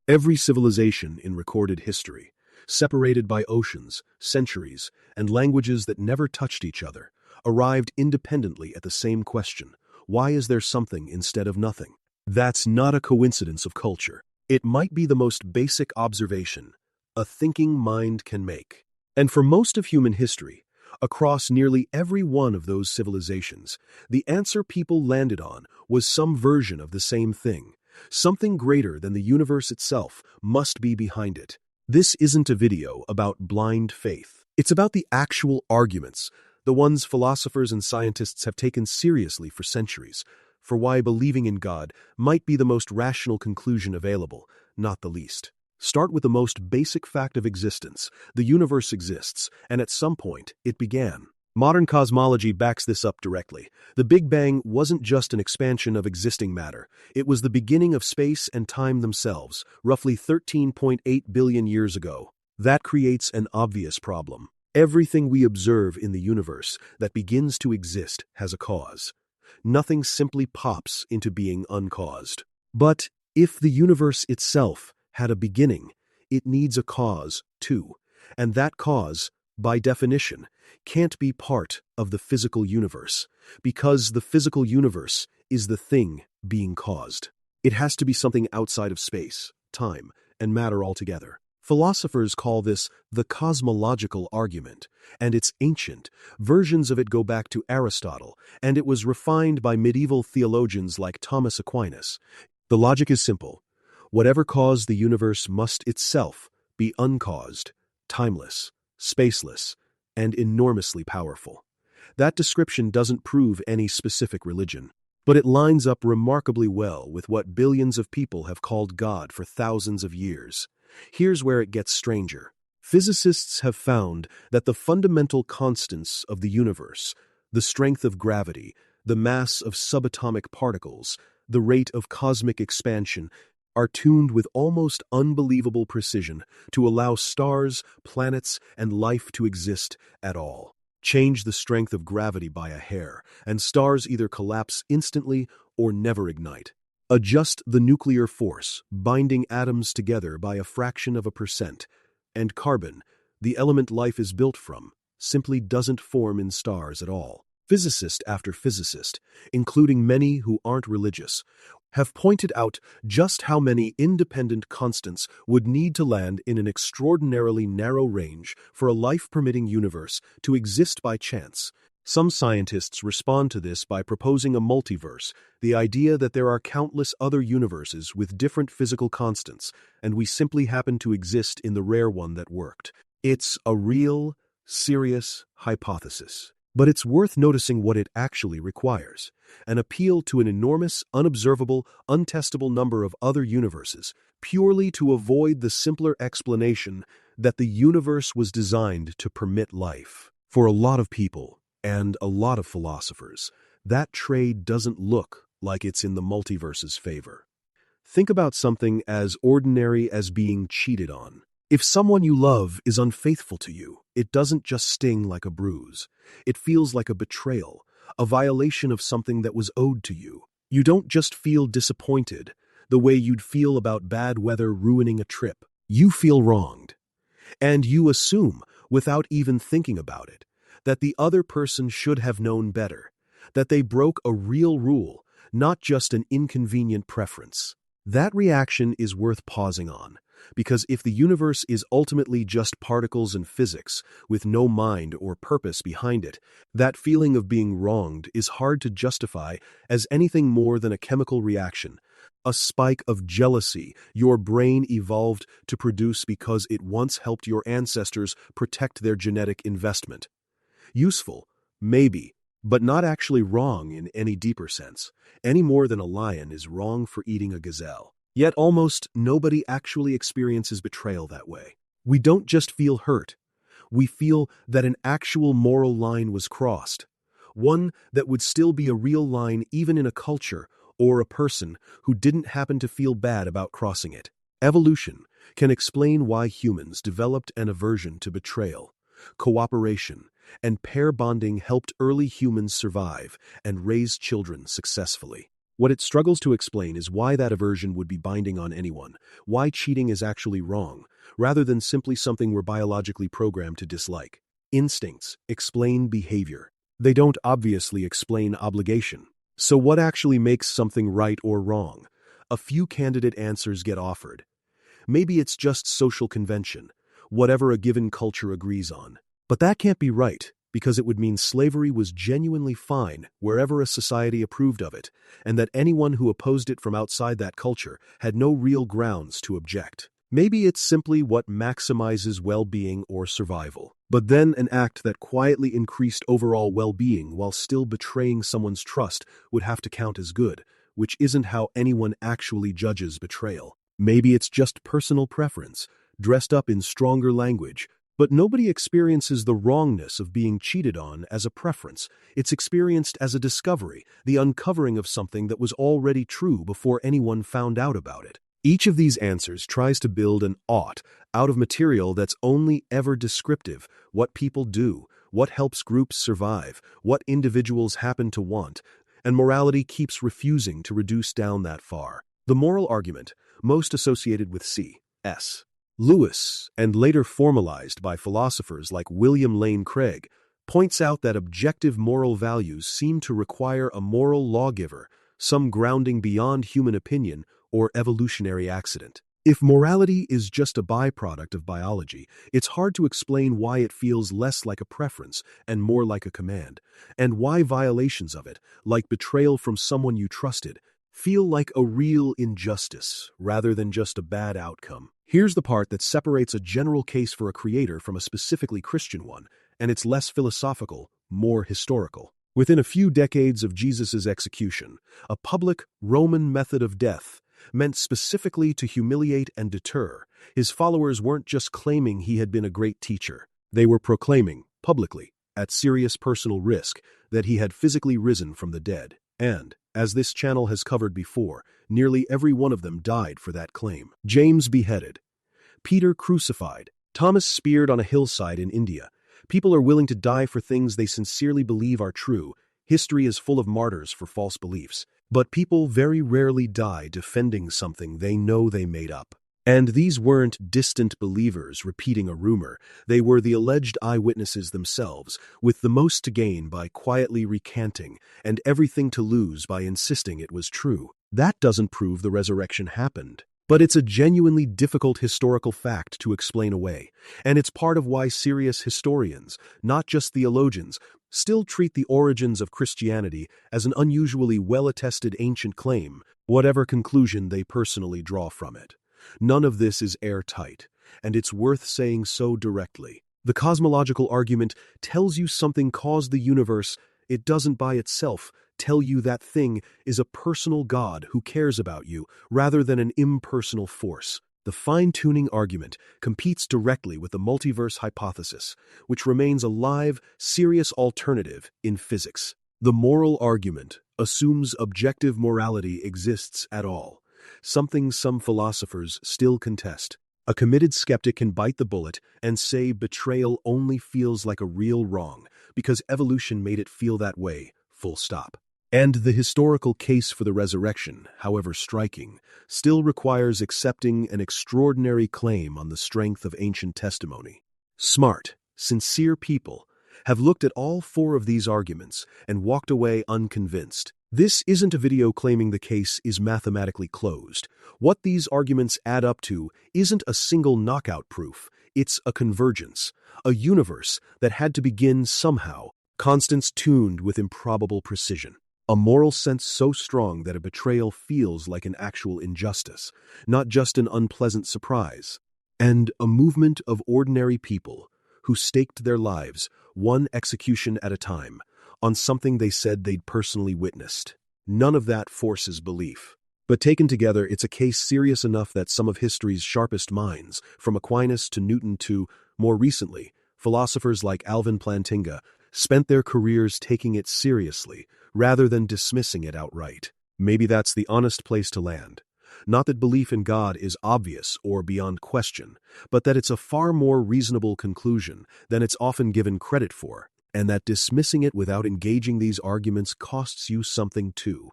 Every civilization in recorded history, separated by oceans, centuries, and languages that never touched each other, arrived independently at the same question: why is there something instead of nothing? That's not a coincidence of culture. It might be the most basic observation a thinking mind can make. And for most of human history, across nearly every one of those civilizations, the answer people landed on was some version of the same thing. Something greater than the universe itself must be behind it. This isn't a video about blind faith. It's about the actual arguments, the ones philosophers and scientists have taken seriously for centuries, for why believing in God might be the most rational conclusion available, not the least. Start with the most basic fact of existence. The universe exists, and at some point, it began. Modern cosmology backs this up directly. The Big Bang wasn't just an expansion of existing matter. It was the beginning of space and time themselves, roughly 13.8 billion years ago. That creates an obvious problem. Everything we observe in the universe that begins to exist has a cause. Nothing simply pops into being uncaused. But if the universe itself had a beginning, it needs a cause, too. And that cause, by definition, can't be part of the physical universe, because the physical universe is the thing being caused. It has to be something outside of space, time, and matter altogether. Philosophers call this the cosmological argument, and it's ancient. Versions of it go back to Aristotle, and it was refined by medieval theologians like Thomas Aquinas. The logic is simple. Whatever caused the universe must itself be uncaused, timeless, spaceless, and enormously powerful. That description doesn't prove any specific religion, but it lines up remarkably well with what billions of people have called God for thousands of years. Here's where it gets stranger. Physicists have found that the fundamental constants of the universe, the strength of gravity, the mass of subatomic particles, the rate of cosmic expansion, are tuned with almost unbelievable precision to allow stars, planets, and life to exist at all. Change the strength of gravity by a hair, and stars either collapse instantly or never ignite. Adjust the nuclear force, binding atoms together by a fraction of a percent, and carbon, the element life is built from, simply doesn't form in stars at all. Physicist after physicist, including many who aren't religious, have pointed out just how many independent constants would need to land in an extraordinarily narrow range for a life-permitting universe to exist by chance. Some scientists respond to this by proposing a multiverse, the idea that there are countless other universes with different physical constants, and we simply happen to exist in the rare one that worked. It's a real, serious hypothesis. But it's worth noticing what it actually requires: an appeal to an enormous, unobservable, untestable number of other universes, purely to avoid the simpler explanation that the universe was designed to permit life. For a lot of people, and a lot of philosophers, that trade doesn't look like it's in the multiverse's favor. Think about something as ordinary as being cheated on. If someone you love is unfaithful to you, it doesn't just sting like a bruise. It feels like a betrayal, a violation of something that was owed to you. You don't just feel disappointed, the way you'd feel about bad weather ruining a trip. You feel wronged. And you assume, without even thinking about it, that the other person should have known better, that they broke a real rule, not just an inconvenient preference. That reaction is worth pausing on. Because if the universe is ultimately just particles and physics, with no mind or purpose behind it, that feeling of being wronged is hard to justify as anything more than a chemical reaction, a spike of jealousy your brain evolved to produce because it once helped your ancestors protect their genetic investment. Useful, maybe, but not actually wrong in any deeper sense, any more than a lion is wrong for eating a gazelle. Yet almost nobody actually experiences betrayal that way. We don't just feel hurt. We feel that an actual moral line was crossed, one that would still be a real line even in a culture or a person who didn't happen to feel bad about crossing it. Evolution can explain why humans developed an aversion to betrayal. Cooperation and pair bonding helped early humans survive and raise children successfully. What it struggles to explain is why that aversion would be binding on anyone, why cheating is actually wrong, rather than simply something we're biologically programmed to dislike. Instincts explain behavior. They don't obviously explain obligation. So what actually makes something right or wrong? A few candidate answers get offered. Maybe it's just social convention, whatever a given culture agrees on. But that can't be right, because it would mean slavery was genuinely fine wherever a society approved of it, and that anyone who opposed it from outside that culture had no real grounds to object. Maybe it's simply what maximizes well-being or survival. But then an act that quietly increased overall well-being while still betraying someone's trust would have to count as good, which isn't how anyone actually judges betrayal. Maybe it's just personal preference, dressed up in stronger language. But nobody experiences the wrongness of being cheated on as a preference. It's experienced as a discovery, the uncovering of something that was already true before anyone found out about it. Each of these answers tries to build an ought out of material that's only ever descriptive: what people do, what helps groups survive, what individuals happen to want, and morality keeps refusing to reduce down that far. The moral argument, most associated with C.S. Lewis, and later formalized by philosophers like William Lane Craig, points out that objective moral values seem to require a moral lawgiver, some grounding beyond human opinion or evolutionary accident. If morality is just a byproduct of biology, it's hard to explain why it feels less like a preference and more like a command, and why violations of it, like betrayal from someone you trusted, feel like a real injustice rather than just a bad outcome. Here's the part that separates a general case for a creator from a specifically Christian one, and it's less philosophical, more historical. Within a few decades of Jesus' execution, a public Roman method of death, meant specifically to humiliate and deter, his followers weren't just claiming he had been a great teacher. They were proclaiming, publicly, at serious personal risk, that he had physically risen from the dead. And, as this channel has covered before, nearly every one of them died for that claim. James beheaded, Peter crucified, Thomas speared on a hillside in India. People are willing to die for things they sincerely believe are true. History is full of martyrs for false beliefs. But people very rarely die defending something they know they made up. And these weren't distant believers repeating a rumor. They were the alleged eyewitnesses themselves, with the most to gain by quietly recanting, and everything to lose by insisting it was true. That doesn't prove the resurrection happened. But it's a genuinely difficult historical fact to explain away, and it's part of why serious historians, not just theologians, still treat the origins of Christianity as an unusually well-attested ancient claim, whatever conclusion they personally draw from it. None of this is airtight, and it's worth saying so directly. The cosmological argument tells you something caused the universe. It doesn't by itself tell you that thing is a personal God who cares about you, rather than an impersonal force. The fine-tuning argument competes directly with the multiverse hypothesis, which remains a live, serious alternative in physics. The moral argument assumes objective morality exists at all, something some philosophers still contest. A committed skeptic can bite the bullet and say betrayal only feels like a real wrong because evolution made it feel that way, full stop. And the historical case for the resurrection, however striking, still requires accepting an extraordinary claim on the strength of ancient testimony. Smart, sincere people have looked at all four of these arguments and walked away unconvinced. This isn't a video claiming the case is mathematically closed. What these arguments add up to isn't a single knockout proof, it's a convergence, a universe that had to begin somehow, constants tuned with improbable precision. A moral sense so strong that a betrayal feels like an actual injustice, not just an unpleasant surprise. And a movement of ordinary people who staked their lives, one execution at a time, on something they said they'd personally witnessed. None of that forces belief. But taken together, it's a case serious enough that some of history's sharpest minds, from Aquinas to Newton to, more recently, philosophers like Alvin Plantinga, spent their careers taking it seriously, rather than dismissing it outright. Maybe that's the honest place to land. Not that belief in God is obvious or beyond question, but that it's a far more reasonable conclusion than it's often given credit for, and that dismissing it without engaging these arguments costs you something too.